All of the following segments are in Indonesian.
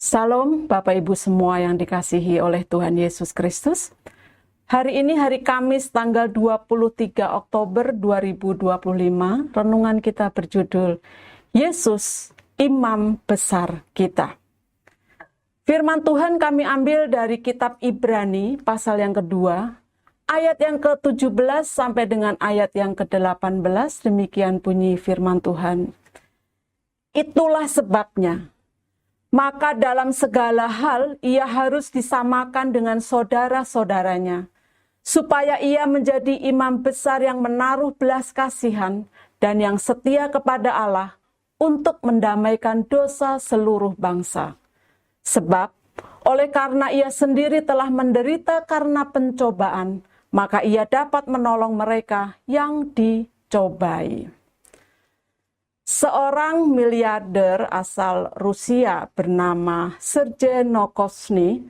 Salam Bapak Ibu semua yang dikasihi oleh Tuhan Yesus Kristus. Hari ini hari Kamis tanggal 23 Oktober 2025, renungan kita berjudul Yesus Imam Besar Kita. Firman Tuhan kami ambil dari kitab Ibrani pasal yang kedua, ayat yang ke-17 sampai dengan ayat yang ke-18, demikian bunyi firman Tuhan. Itulah sebabnya, maka dalam segala hal ia harus disamakan dengan saudara-saudaranya, supaya ia menjadi imam besar yang menaruh belas kasihan dan yang setia kepada Allah untuk mendamaikan dosa seluruh bangsa. Sebab oleh karena ia sendiri telah menderita karena pencobaan, maka ia dapat menolong mereka yang dicobai. Seorang miliarder asal Rusia bernama Sergei Nokosny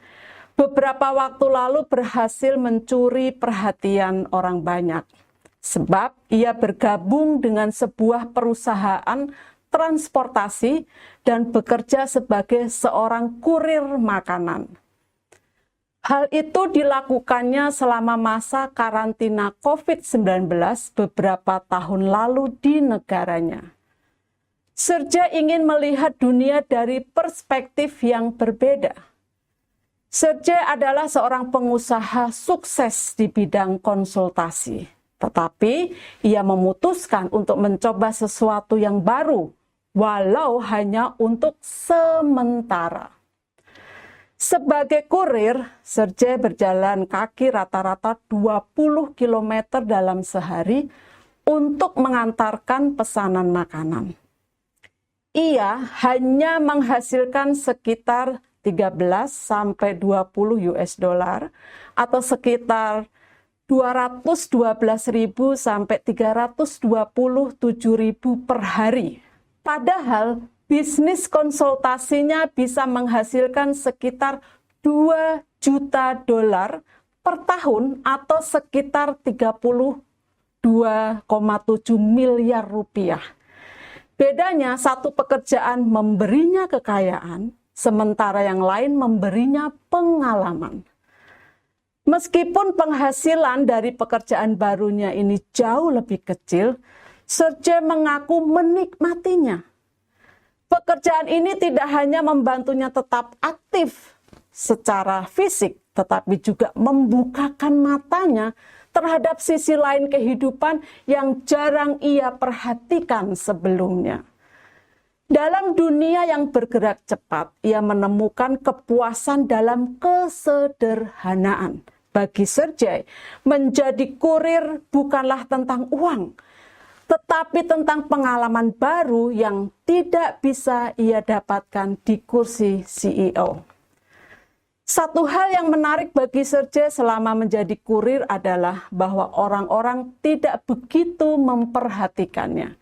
beberapa waktu lalu berhasil mencuri perhatian orang banyak. Sebab ia bergabung dengan sebuah perusahaan transportasi dan bekerja sebagai seorang kurir makanan. Hal itu dilakukannya selama masa karantina COVID-19 beberapa tahun lalu di negaranya. Sergei ingin melihat dunia dari perspektif yang berbeda. Sergei adalah seorang pengusaha sukses di bidang konsultasi, tetapi ia memutuskan untuk mencoba sesuatu yang baru, walau hanya untuk sementara. Sebagai kurir, Sergei berjalan kaki rata-rata 20 km dalam sehari untuk mengantarkan pesanan makanan. Ia hanya menghasilkan sekitar 13 sampai 20 US dollar atau sekitar 212.000 sampai 327.000 per hari. Padahal bisnis konsultasinya bisa menghasilkan sekitar 2 juta dolar per tahun atau sekitar 32,7 miliar rupiah. Bedanya satu pekerjaan memberinya kekayaan, sementara yang lain memberinya pengalaman. Meskipun penghasilan dari pekerjaan barunya ini jauh lebih kecil, Sergei mengaku menikmatinya. Pekerjaan ini tidak hanya membantunya tetap aktif secara fisik, tetapi juga membukakan matanya terhadap sisi lain kehidupan yang jarang ia perhatikan sebelumnya. Dalam dunia yang bergerak cepat, ia menemukan kepuasan dalam kesederhanaan. Bagi Sergei, menjadi kurir bukanlah tentang uang, tetapi tentang pengalaman baru yang tidak bisa ia dapatkan di kursi CEO. Satu hal yang menarik bagi Sergei selama menjadi kurir adalah bahwa orang-orang tidak begitu memperhatikannya.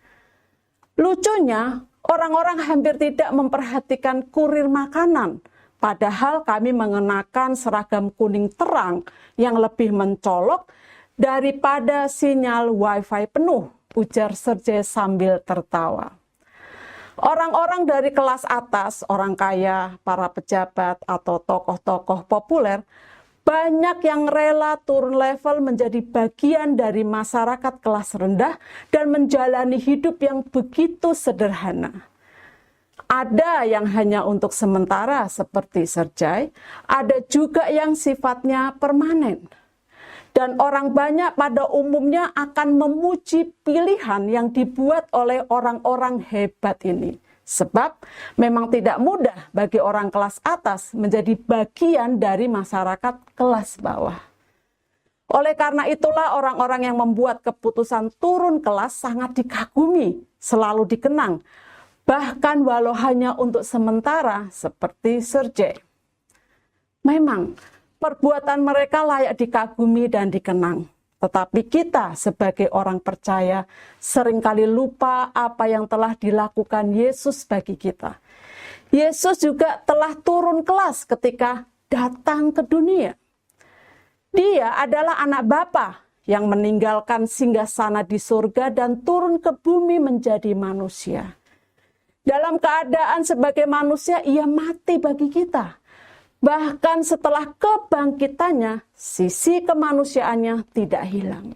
Lucunya, orang-orang hampir tidak memperhatikan kurir makanan, padahal kami mengenakan seragam kuning terang yang lebih mencolok daripada sinyal Wi-Fi penuh, ujar Sergei sambil tertawa. Orang-orang dari kelas atas, orang kaya, para pejabat, atau tokoh-tokoh populer, banyak yang rela turun level menjadi bagian dari masyarakat kelas rendah dan menjalani hidup yang begitu sederhana. Ada yang hanya untuk sementara seperti Sergei, ada juga yang sifatnya permanen. Dan orang banyak pada umumnya akan memuji pilihan yang dibuat oleh orang-orang hebat ini. Sebab memang tidak mudah bagi orang kelas atas menjadi bagian dari masyarakat kelas bawah. Oleh karena itulah orang-orang yang membuat keputusan turun kelas sangat dikagumi, selalu dikenang. Bahkan walau hanya untuk sementara seperti Sergei. Memang, perbuatan mereka layak dikagumi dan dikenang. Tetapi kita sebagai orang percaya seringkali lupa apa yang telah dilakukan Yesus bagi kita. Yesus juga telah turun kelas ketika datang ke dunia. Dia adalah anak Bapa yang meninggalkan singgasana di surga dan turun ke bumi menjadi manusia. Dalam keadaan sebagai manusia, ia mati bagi kita. Bahkan setelah kebangkitannya, sisi kemanusiaannya tidak hilang.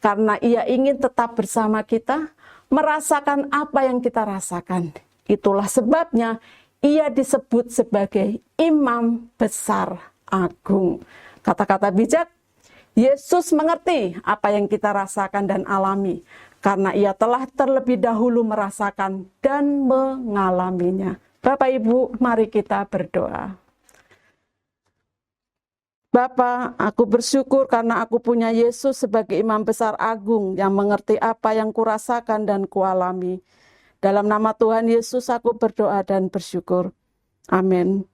Karena ia ingin tetap bersama kita, merasakan apa yang kita rasakan. Itulah sebabnya ia disebut sebagai Imam Besar Agung. Kata-kata bijak, Yesus mengerti apa yang kita rasakan dan alami, karena ia telah terlebih dahulu merasakan dan mengalaminya. Bapak Ibu, mari kita berdoa. Bapa, aku bersyukur karena aku punya Yesus sebagai Imam Besar Agung yang mengerti apa yang kurasakan dan kualami. Dalam nama Tuhan Yesus aku berdoa dan bersyukur. Amin.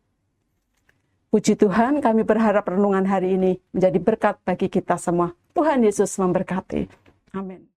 Puji Tuhan, kami berharap renungan hari ini menjadi berkat bagi kita semua. Tuhan Yesus memberkati. Amin.